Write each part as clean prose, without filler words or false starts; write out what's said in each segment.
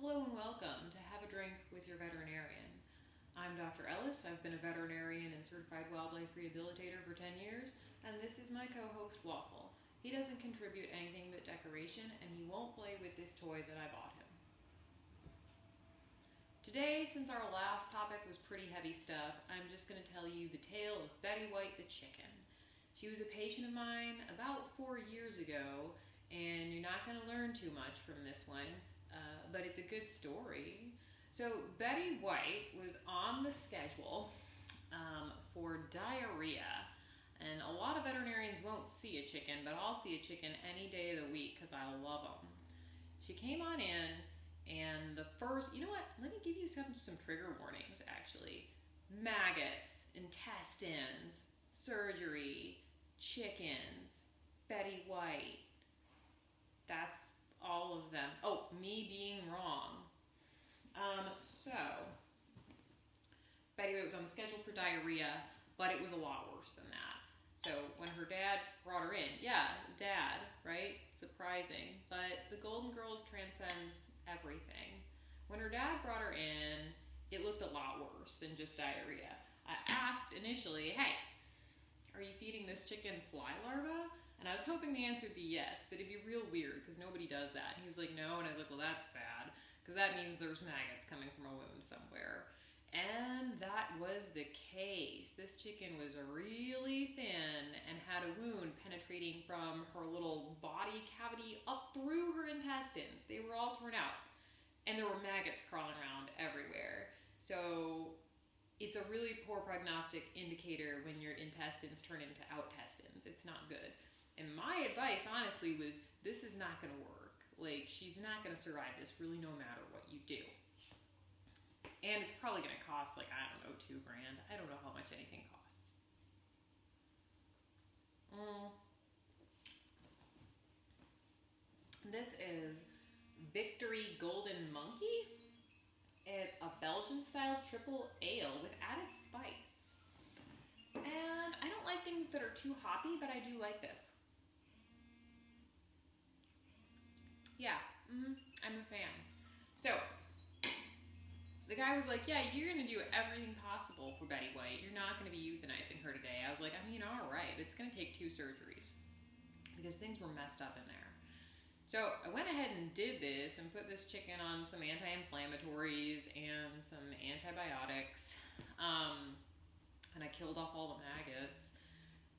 Hello and welcome to Have a Drink with Your Veterinarian. I'm Dr. Ellis. I've been a veterinarian and certified wildlife rehabilitator for 10 years, and this is my co-host Waffle. He doesn't contribute anything but decoration, and he won't play with this toy that I bought him. Today, since our last topic was pretty heavy stuff, I'm just going to tell you the tale of Betty White the chicken. She was a patient of mine about 4 years ago, and you're not going to learn too much from this one, but it's a good story. So Betty White was on the schedule for diarrhea, and a lot of veterinarians won't see a chicken, but I'll see a chicken any day of the week because I love them. She came on in, and the first, you know what, let me give you some trigger warnings actually. Maggots, intestines, surgery, chickens, Betty White. That's all of them. Oh, me being wrong. So, Betty White was on the schedule for diarrhea, but it was a lot worse than that. So when her dad brought her in, yeah, dad, right? Surprising. But the Golden Girls transcends everything. When her dad brought her in, it looked a lot worse than just diarrhea. I asked initially, hey, are you feeding this chicken fly larvae? And I was hoping the answer would be yes, but it'd be real weird because nobody does that. And he was like, no, and I was like, well, that's bad because that means there's maggots coming from a wound somewhere. And that was the case. This chicken was really thin and had a wound penetrating from her little body cavity up through her intestines. They were all torn out, and there were maggots crawling around everywhere. So it's a really poor prognostic indicator when your intestines turn into outtestines. It's not good. And my advice, honestly, was this is not going to work. Like, she's not going to survive this really no matter what you do. And it's probably going to cost, like, I don't know, $2,000. I don't know how much anything costs. This is Victory Golden Monkey. It's a Belgian-style triple ale with added spice. And I don't like things that are too hoppy, but I do like this. Yeah, I'm a fan. So, the guy was like, yeah, you're going to do everything possible for Betty White. You're not going to be euthanizing her today. I was like, I mean, all right, but it's going to take 2 surgeries because things were messed up in there. So I went ahead and did this and put this chicken on some anti-inflammatories and some antibiotics, and I killed off all the maggots.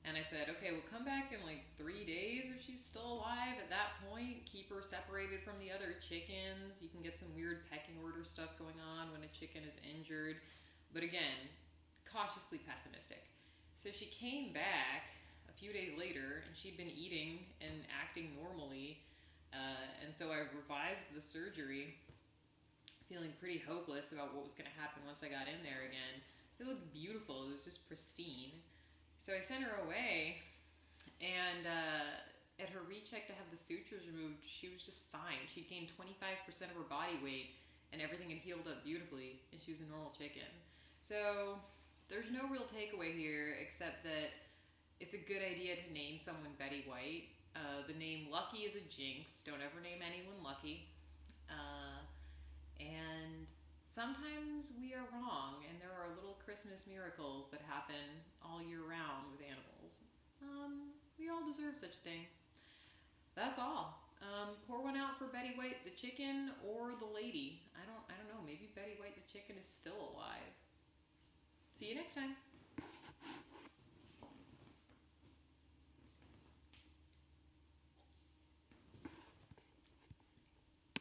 And I said, okay, we'll come back in like 3 days if she's still alive. At that point, keep her separated from the other chickens. You can get some weird pecking order stuff going on when a chicken is injured. But again, cautiously pessimistic. So she came back a few days later, and she'd been eating and acting normally. And so I revised the surgery, feeling pretty hopeless about what was going to happen once I got in there again. It looked beautiful. It was just pristine. So I sent her away, and at her recheck to have the sutures removed, she was just fine. She'd gained 25% of her body weight, and everything had healed up beautifully, and she was a normal chicken. So there's no real takeaway here, except that it's a good idea to name someone Betty White. The name Lucky is a jinx. Don't ever name anyone Lucky. And sometimes we are wrong, and there are little Christmas miracles that happen all year round with animals. We all deserve such a thing. That's all. Pour one out for Betty White the chicken or the lady. I don't know. Maybe Betty White the chicken is still alive. See you next time.